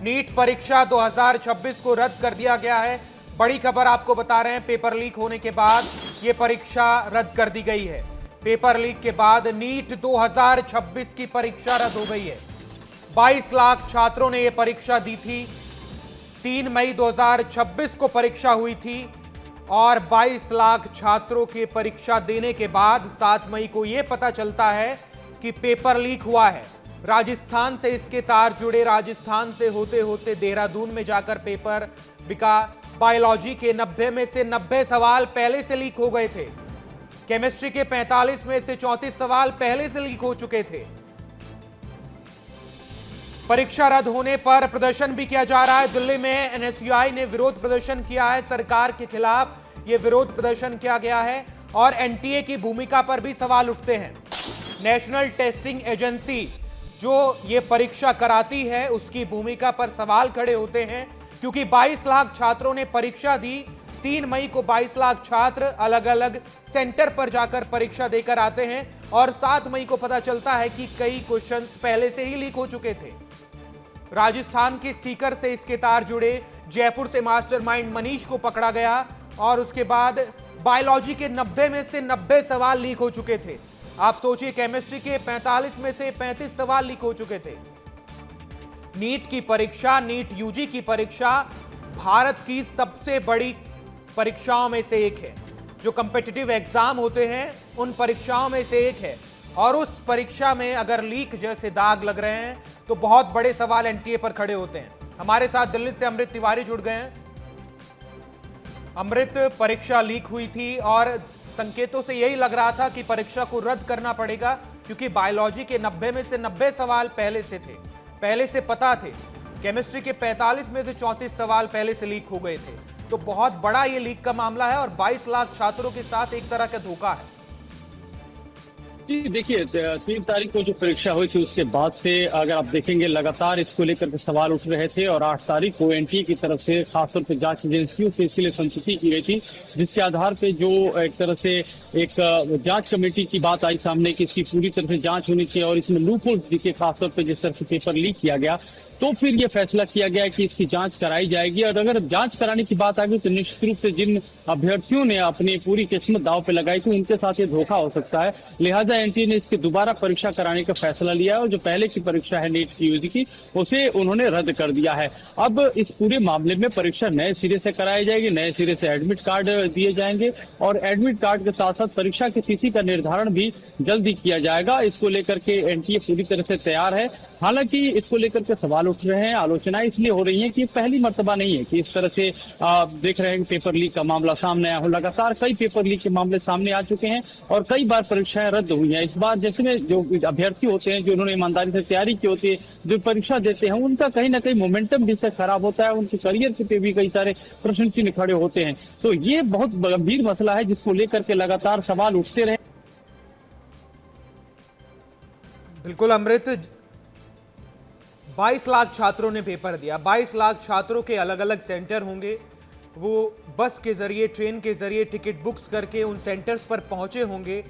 NEET परीक्षा 2026 को रद्द कर दिया गया है। बड़ी खबर आपको बता रहे हैं, पेपर लीक होने के बाद यह परीक्षा रद्द कर दी गई है। पेपर लीक के बाद नीट 2026 की परीक्षा रद्द हो गई है। 22 लाख छात्रों ने यह परीक्षा दी थी। 3 मई 2026 को परीक्षा हुई थी और 22 लाख छात्रों के परीक्षा देने के बाद 7 मई को यह पता चलता है कि पेपर लीक हुआ है। राजस्थान से इसके तार जुड़े, राजस्थान से होते होते देहरादून में जाकर पेपर बिका। बायोलॉजी के 90 में से 90 सवाल पहले से लीक हो गए थे। केमिस्ट्री के 45 में से 34 सवाल पहले से लीक हो चुके थे। परीक्षा रद्द होने पर प्रदर्शन भी किया जा रहा है। दिल्ली में एनएसयूआई ने विरोध प्रदर्शन किया है। सरकार के खिलाफ यह विरोध प्रदर्शन किया गया है और एनटीए की भूमिका पर भी सवाल उठते हैं। नेशनल टेस्टिंग एजेंसी जो ये परीक्षा कराती है उसकी भूमिका पर सवाल खड़े होते हैं, क्योंकि 22 लाख छात्रों ने परीक्षा दी। 3 मई को 22 लाख छात्र अलग अलग सेंटर पर जाकर परीक्षा देकर आते हैं और 7 मई को पता चलता है कि कई क्वेश्चंस पहले से ही लीक हो चुके थे। राजस्थान के सीकर से इसके तार जुड़े, जयपुर से मास्टरमाइंड मनीष को पकड़ा गया और उसके बाद बायोलॉजी के 90 में से 90 सवाल लीक हो चुके थे। आप सोचिए, केमिस्ट्री के 45 में से 35 सवाल लीक हो चुके थे। नीट की परीक्षा, नीट यूजी की परीक्षा भारत की सबसे बड़ी परीक्षाओं में से एक है। जो कॉम्पिटिटिव एग्जाम होते हैं उन परीक्षाओं में से एक है और उस परीक्षा में अगर लीक जैसे दाग लग रहे हैं तो बहुत बड़े सवाल एनटीए पर खड़े होते हैं। हमारे साथ दिल्ली से अमृत तिवारी जुड़ गए हैं। अमृत, परीक्षा लीक हुई थी और संकेतों से यही लग रहा था कि परीक्षा को रद्द करना पड़ेगा, क्योंकि बायोलॉजी के 90 में से 90 सवाल पहले से थे, पहले से पता थे। केमिस्ट्री के 45 में से 34 सवाल पहले से लीक हो गए थे। तो बहुत बड़ा ये लीक का मामला है और 22 लाख छात्रों के साथ एक तरह का धोखा है। जी देखिए, 3 तारीख को जो परीक्षा हुई थी उसके बाद से अगर आप देखेंगे लगातार इसको लेकर के सवाल उठ रहे थे और 8 तारीख को एनटीए की तरफ से खासतौर पर जांच एजेंसियों से इसलिए संस्तुति की गई थी, जिसके आधार पे जो एक तरह से एक जांच कमेटी की बात आई सामने कि इसकी पूरी तरह से जांच होनी चाहिए और इसमें लूपहोल्स दिखे, खासतौर पर जिस तरह से पेपर लीक किया गया, तो फिर ये फैसला किया गया कि इसकी जांच कराई जाएगी। और अगर जांच कराने की बात आ गई तो निश्चित रूप से जिन अभ्यर्थियों ने अपनी पूरी किस्मत दांव पे लगाई थी उनके साथ ये धोखा हो सकता है। लिहाजा एनटीए ने इसकी दोबारा परीक्षा कराने का फैसला लिया है और जो पहले की परीक्षा है नीट यूजी की, उसे उन्होंने रद्द कर दिया है। अब इस पूरे मामले में परीक्षा नए सिरे से कराई जाएगी, नए सिरे से एडमिट कार्ड दिए जाएंगे और एडमिट कार्ड के साथ साथ परीक्षा की तिथि का निर्धारण भी जल्दी किया जाएगा। इसको लेकर के एनटीए पूरी तरह से तैयार है। हालांकि इसको लेकर के सवाल उठ रहे हैं, आलोचनाएं इसलिए हो रही हैं कि पहली मर्तबा नहीं है कि इस तरह से देख रहे हैं कि पेपर लीक का मामला सामने आया हो। लगातार कई पेपर लीक के मामले सामने आ चुके हैं और कई बार परीक्षाएं रद्द हुई हैं। इस बार जैसे में जो अभ्यर्थी होते हैं, जो उन्होंने ईमानदारी से तैयारी की होती है, जो परीक्षा देते हैं, उनका कहीं ना कहीं मोमेंटम भी से खराब होता है, उनके करियर पे भी कई सारे प्रश्न चिन्ह खड़े होते हैं। तो ये बहुत गंभीर मसला है जिसको लेकर के लगातार सवाल उठते रहे। बिल्कुल अमृत, 22 लाख छात्रों ने पेपर दिया। 22 लाख छात्रों के अलग अलग सेंटर होंगे। वो बस के जरिए, ट्रेन के जरिए टिकट बुक्स करके उन सेंटर्स पर पहुंचे होंगे।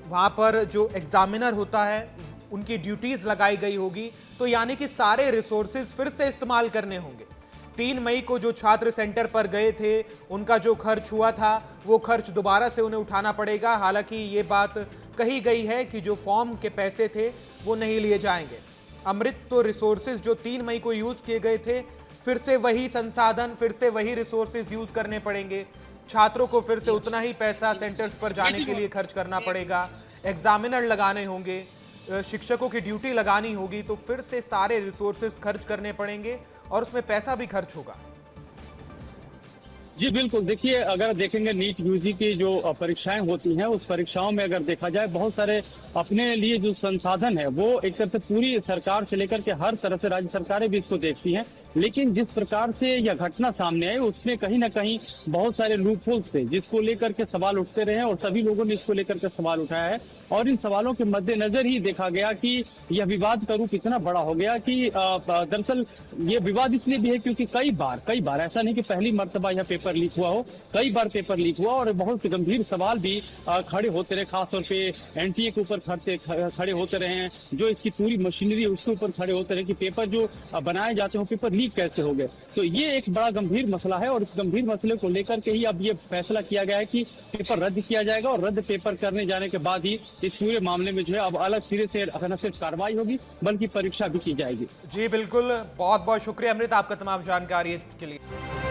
वहां पर जो एग्जामिनर होता है उनकी ड्यूटीज लगाई गई होगी। तो यानी कि सारे रिसोर्सेज फिर से इस्तेमाल करने होंगे। 3 मई को जो छात्र सेंटर पर गए थे उनका जो खर्च हुआ था वो खर्च दोबारा से उन्हें उठाना पड़ेगा। हालांकि ये बात कही गई है कि जो फॉर्म के पैसे थे वो नहीं लिए जाएंगे। अमृत, तो रिसोर्सेज जो 3 मई को यूज किए गए थे, फिर से वही संसाधन, फिर से वही रिसोर्सेज यूज करने पड़ेंगे। छात्रों को फिर से उतना ही पैसा सेंटर्स पर जाने के लिए खर्च करना पड़ेगा। एग्जामिनर लगाने होंगे, शिक्षकों की ड्यूटी लगानी होगी, तो फिर से सारे रिसोर्सेज खर्च करने पड़ेंगे और उसमें पैसा भी खर्च होगा। जी बिल्कुल, देखिए अगर देखेंगे नीट यूजी की जो परीक्षाएं होती हैं उस परीक्षाओं में अगर देखा जाए बहुत सारे अपने लिए जो संसाधन है वो एक तरह से पूरी सरकार से लेकर के हर तरह से राज्य सरकारें भी इसको देखती हैं लेकिन जिस प्रकार से यह घटना सामने आई उसमें कहीं ना कहीं बहुत सारे लूपहोल्स थे जिसको लेकर के सवाल उठते रहे और सभी लोगों ने इसको लेकर के सवाल उठाया है। और इन सवालों के मद्देनजर ही देखा गया कि यह विवाद का रूप इतना बड़ा हो गया कि दरअसल ये विवाद इसलिए भी है क्योंकि कई बार ऐसा नहीं कि पहली मर्तबा यह पेपर लीक हुआ हो, कई बार पेपर लीक हुआ और बहुत गंभीर सवाल भी खड़े होते रहे, खासतौर पे एनटीए के ऊपर खड़े होते रहे हैं, जो इसकी पूरी मशीनरी है उसके ऊपर खड़े होते रहे कि पेपर जो बनाए जाते हैं पेपर लीक कैसे हो गए। तो ये एक बड़ा गंभीर मसला है और इस गंभीर मसले को लेकर के ही अब ये फैसला किया गया है कि पेपर रद्द किया जाएगा और रद्द पेपर करने जाने के बाद ही इस पूरे मामले में जो है अब अलग सिरे से न सिर्फ कार्रवाई होगी बल्कि परीक्षा भी की जाएगी। जी बिल्कुल, बहुत बहुत शुक्रिया अमृत आपका तमाम जानकारी के लिए।